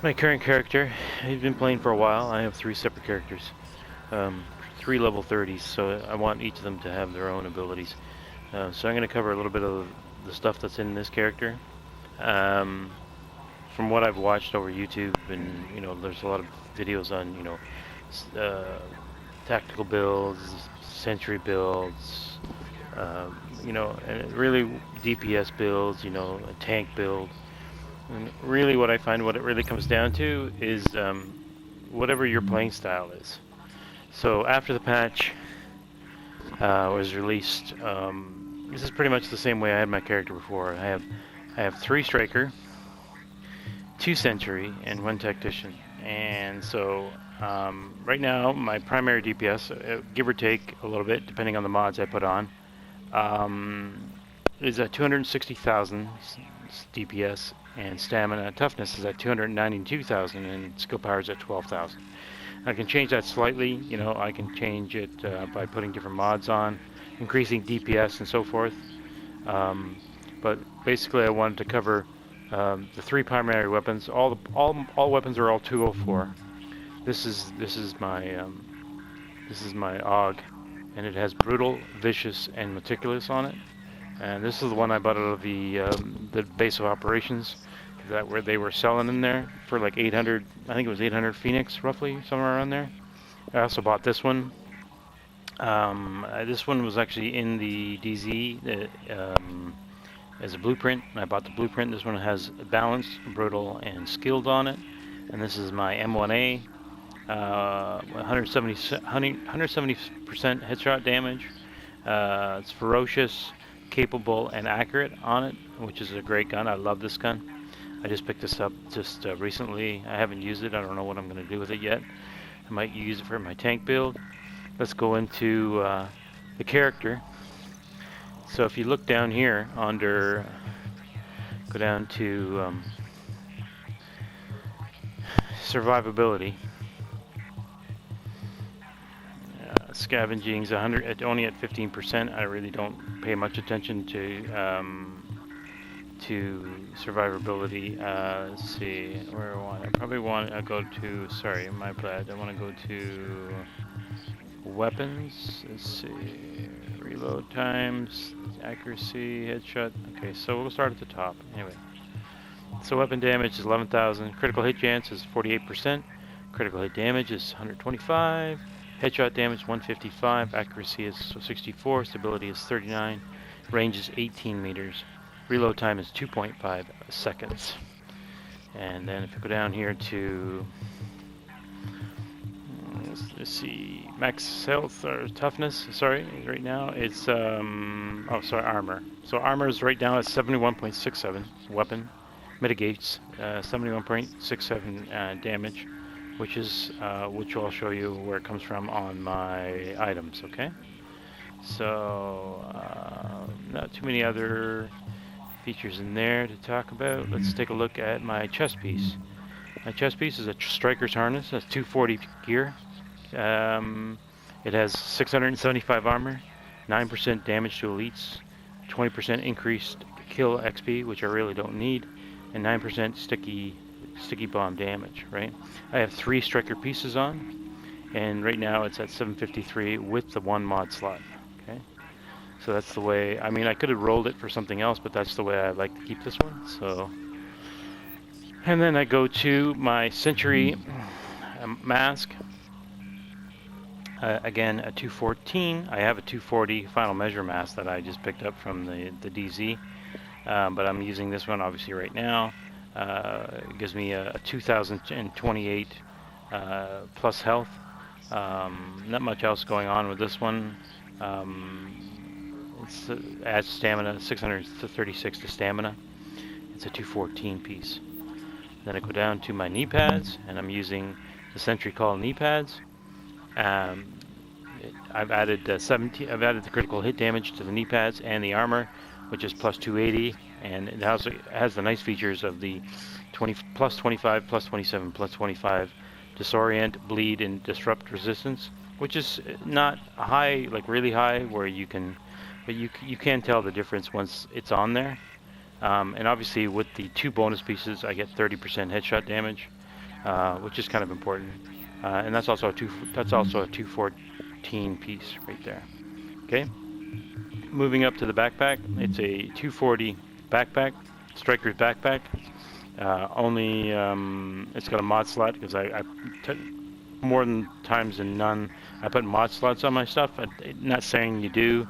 My current character, I've been playing for a while. I have 3 separate characters, um, 3 level 30s, so I want each of them to have their own abilities. So I'm going to cover a little bit of the stuff that's in this character. Um, from what I've watched over YouTube, and there's a lot of videos on uh, tactical builds, sentry builds, and really DPS builds, a tank build. And really, what I find, what it really comes down to is whatever your playing style is. So after the patch was released, this is pretty much the same way I had my character before. I have 3 striker, 2 sentry, and 1 tactician. And so right now, my primary DPS, give or take a little bit, depending on the mods I put on, is at 260,000 DPS, and stamina toughness is at 292,000, and skill power is at 12,000. I can change that slightly. I can change it by putting different mods on, increasing DPS and so forth. But basically, I wanted to cover the 3 primary weapons. All weapons are all 204. This is my AUG, and it has brutal, vicious, and meticulous on it. And this is the one I bought out of the base of operations, that where they were selling in there for like 800. I think it was 800 Phoenix, roughly, somewhere around there. I also bought this one. This one was actually in the DZ as a blueprint. I bought the blueprint. This one has balanced, brutal, and skilled on it. And this is my M1A, 170% headshot damage. It's ferocious, capable, and accurate on it, which is a great gun. I love this gun. I just picked this up just recently. I haven't used it. I don't know what I'm going to do with it yet. I might use it for my tank build. Let's go into the character. So if you look down here under, go down to survivability. Scavenging's 100, only at 15%. I really don't pay much attention to survivability. Let's see, where I want. I probably want to go to. Sorry, my bad. I want to go to weapons. Let's see, reload times, accuracy, headshot. Okay, so we'll start at the top. Anyway, so weapon damage is 11,000. Critical hit chance is 48%. Critical hit damage is 125. Headshot damage 155. Accuracy is 64. Stability is 39. Range is 18 meters. Reload time is 2.5 seconds. And then if you go down here to, let's see, max health or toughness, sorry, right now it's, armor. So armor is right now at 71.67. Weapon mitigates 71.67 damage, which I'll show you where it comes from on my items, okay? So, not too many other features in there to talk about. Let's take a look at my chest piece. My chest piece is a striker's harness. That's 240 gear. It has 675 armor, 9% damage to elites, 20% increased kill XP, which I really don't need, and 9% sticky bomb damage, right? I have 3 striker pieces on, and right now it's at 753 with the 1 mod slot, okay? So that's the way. I mean, I could have rolled it for something else, but that's the way I like to keep this one. So, and then I go to my Century mask. Again, a 214. I have a 240 final measure mask that I just picked up from the DZ, but I'm using this one obviously right now. It gives me a 2028 plus health. Not much else going on with this one. It adds stamina, 636 to stamina. It's a 214 piece. Then I go down to my knee pads, and I'm using the Sentry Call knee pads. I've added I've added the critical hit damage to the knee pads and the armor, which is plus 280, and it also has the nice features of the 20 plus 25, plus 27, plus 25 disorient, bleed, and disrupt resistance, which is not high, like really high, where you can. But you can tell the difference once it's on there. And obviously with the 2 bonus pieces, I get 30% headshot damage. which is kind of important. And that's also a 214 piece right there. Okay. Moving up to the backpack, it's a 240 backpack, striker's backpack. Only it's got a mod slot because I more than times than none I put mod slots on my stuff. Not saying you do,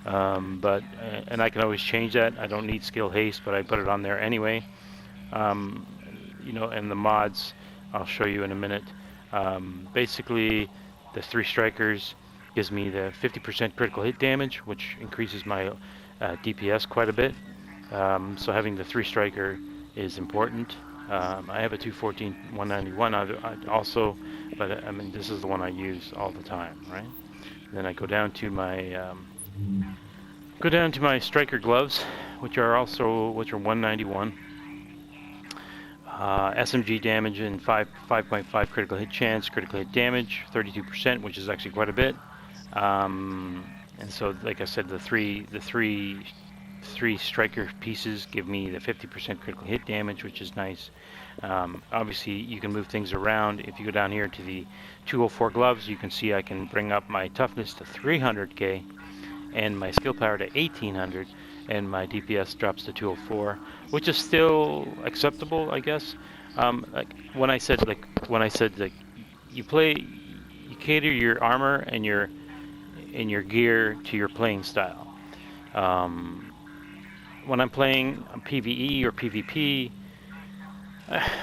but and I can always change that. I don't need skill haste, but I put it on there anyway. You know, and the mods I'll show you in a minute. Basically, the 3 strikers gives me the 50% critical hit damage, which increases my DPS quite a bit. So having the 3 striker is important. I have a 214 191 also, but I mean this is the one I use all the time, right? Then I go down to my striker gloves, which are 191. SMG damage and 5.5 critical hit chance, critical hit damage 32%, which is actually quite a bit. And so, like I said, the three striker pieces give me the 50% critical hit damage, which is nice. Obviously, you can move things around. If you go down here to the 204 gloves, you can see I can bring up my toughness to 300k and my skill power to 1800, and my DPS drops to 204, which is still acceptable, I guess. Like when I said you cater your armor and your gear to your playing style. When I'm playing PvE or PvP,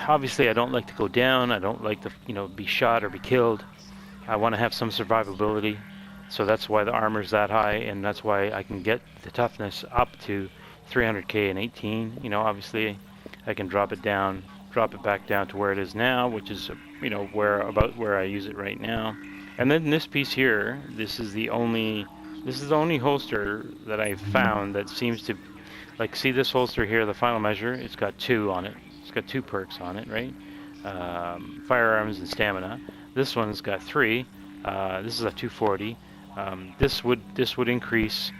obviously I don't like to go down. I don't like to be shot or be killed. I want to have some survivability. So that's why the armor's that high, and that's why I can get the toughness up to 300k and 18. Obviously I can drop it back down to where it is now, which is where I use it right now. And then this piece here, this is the only holster that I've found that seems to, like, see this holster here, the final measure, it's got 2 on it. It's got 2 perks on it, right? Firearms and stamina. This one's got 3. This is a 240. This would increase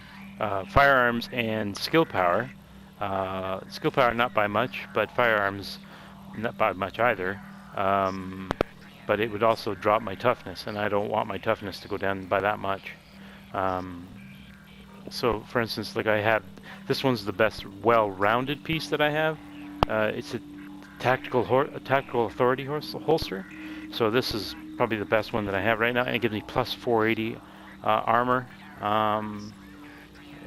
firearms and skill power. Skill power not by much, but firearms not by much either. But it would also drop my toughness, and I don't want my toughness to go down by that much. So, for instance, like this one's the best well-rounded piece that I have. It's a tactical authority holster. So this is probably the best one that I have right now, and it gives me plus 480 armor.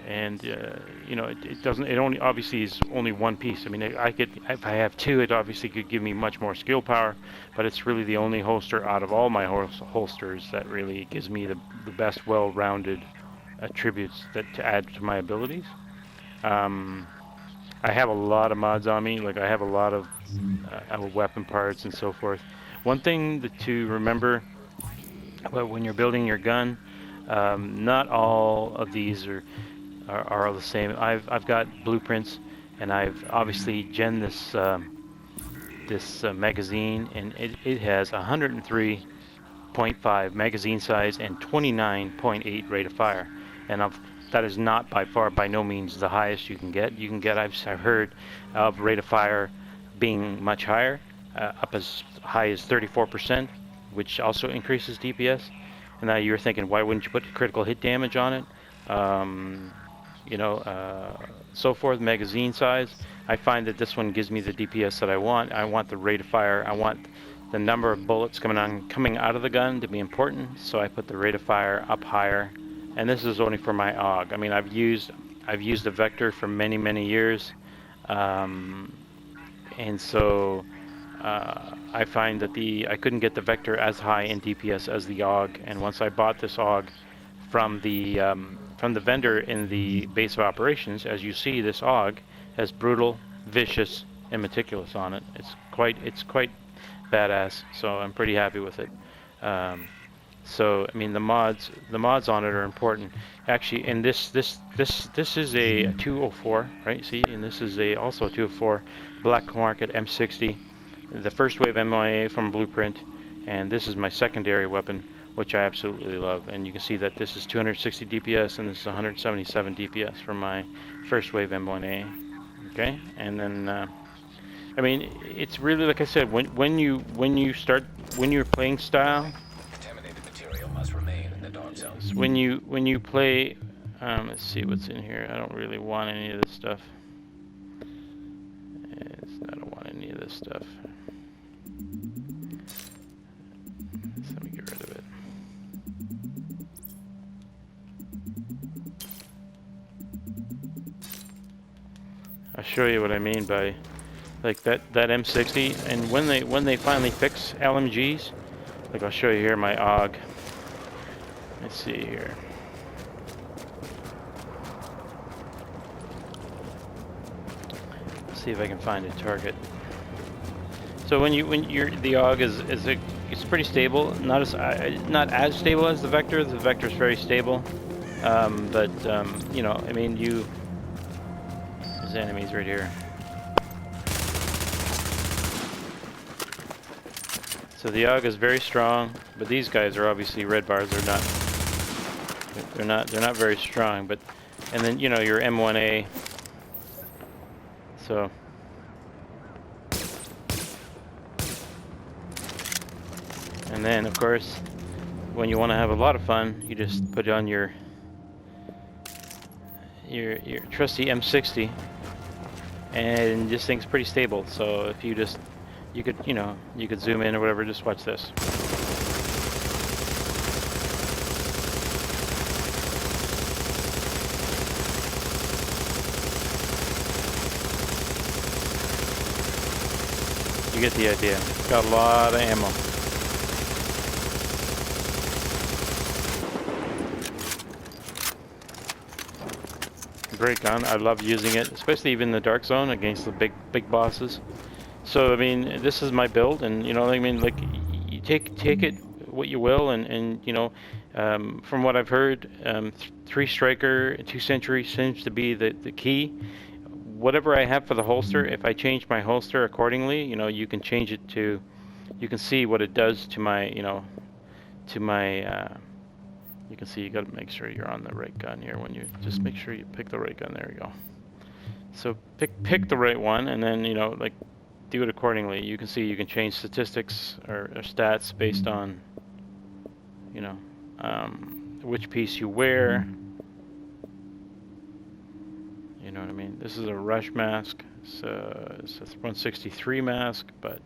It only obviously is only one piece. I mean, I could, if I have 2, it obviously could give me much more skill power, but it's really the only holster out of all my holsters that really gives me the best well-rounded attributes to add to my abilities. I have a lot of mods on me. Like, I have a lot of weapon parts and so forth. One thing to remember when you're building your gun, not all of these are the same. I've got blueprints, and I've obviously gen this magazine, and it has 103.5 magazine size and 29.8 rate of fire, and that is not by no means the highest you can get. I've heard of rate of fire being much higher, up as high as 34%, which also increases DPS. And now you're thinking, why wouldn't you put critical hit damage on it? So forth, magazine size. I find that this one gives me the DPS that I want. I want the rate of fire. I want the number of bullets coming out of the gun to be important. So I put the rate of fire up higher. And this is only for my AUG. I mean, I've used the Vector for many years, and so I find that I couldn't get the Vector as high in DPS as the AUG. And once I bought this AUG from the vendor in the base of operations, as you see, this AUG has brutal, vicious, and meticulous on it. It's quite badass. So I'm pretty happy with it. So I mean, the mods on it are important. Actually, and this is a 204, right? See, and this is also a 204 Black Market M60, the first wave MOA from Blueprint, and this is my secondary weapon, which I absolutely love. And you can see that this is 260 DPS and this is 177 DPS from my first wave M1A. Okay, and then I mean, it's really like I said. When you're playing style. Contaminated material must remain in the dark zone. When you play, let's see what's in here. I don't really want any of this stuff. I don't want any of this stuff. So let me get rid of it. I'll show you what I mean by like that M60. And when they finally fix LMGs, like I'll show you here my AUG. Let's see here. Let's see if I can find a target. So when you're the AUG it's pretty stable. Not as stable as the Vector. The Vector is very stable, but you know, I mean, there's enemies right here. So the AUG is very strong, but these guys are obviously red bars. They're not very strong. But and then you know your M1A. So. And then, of course, when you want to have a lot of fun, you just put on your trusty M60, and this thing's pretty stable. So if you could zoom in or whatever. Just watch this. You get the idea. Got a lot of ammo. Great gun. I love using it, especially even in the dark zone against the big bosses. So I mean, this is my build, and you know, I mean, like, you take it what you will, and you know, from what I've heard, 3 striker, 2 century seems to be the key. Whatever I have for the holster, if I change my holster accordingly, you know, you can change it to, you can see what it does to my, you know, to my. You can see you got to make sure you're on the right gun here. When you just make sure you pick the right gun. There you go. So pick the right one, and then you know, like, do it accordingly. You can see you can change statistics or stats based on, you know, which piece you wear. You know what I mean? This is a rush mask. It's a 163 mask, but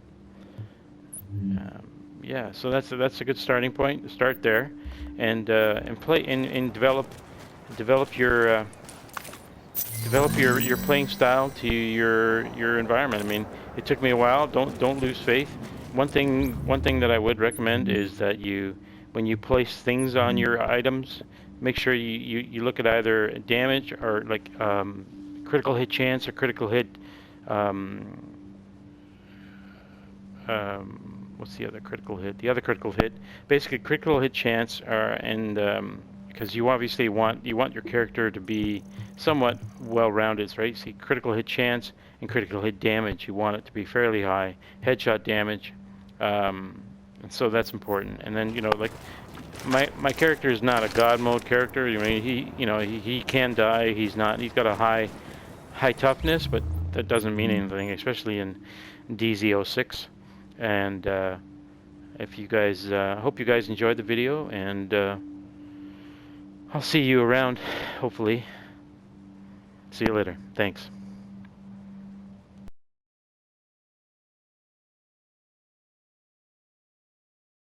yeah. So that's a good starting point. Start there, and play and develop your playing style to your environment. I mean, it took me a while. Don't lose faith. One thing that I would recommend is that when you place things on your items, make sure you look at either damage or like critical hit chance or critical hit. What's the other critical hit? The other critical hit, basically critical hit chance, because you obviously want your character to be somewhat well-rounded, right? See, critical hit chance and critical hit damage, you want it to be fairly high. Headshot damage, and so that's important. And then, you know, like, my character is not a god mode character. I mean, he can die. He's got a high toughness, but that doesn't mean anything, especially in DZ06. And if you guys, hope you guys enjoyed the video, and I'll see you around, hopefully. See you later. Thanks.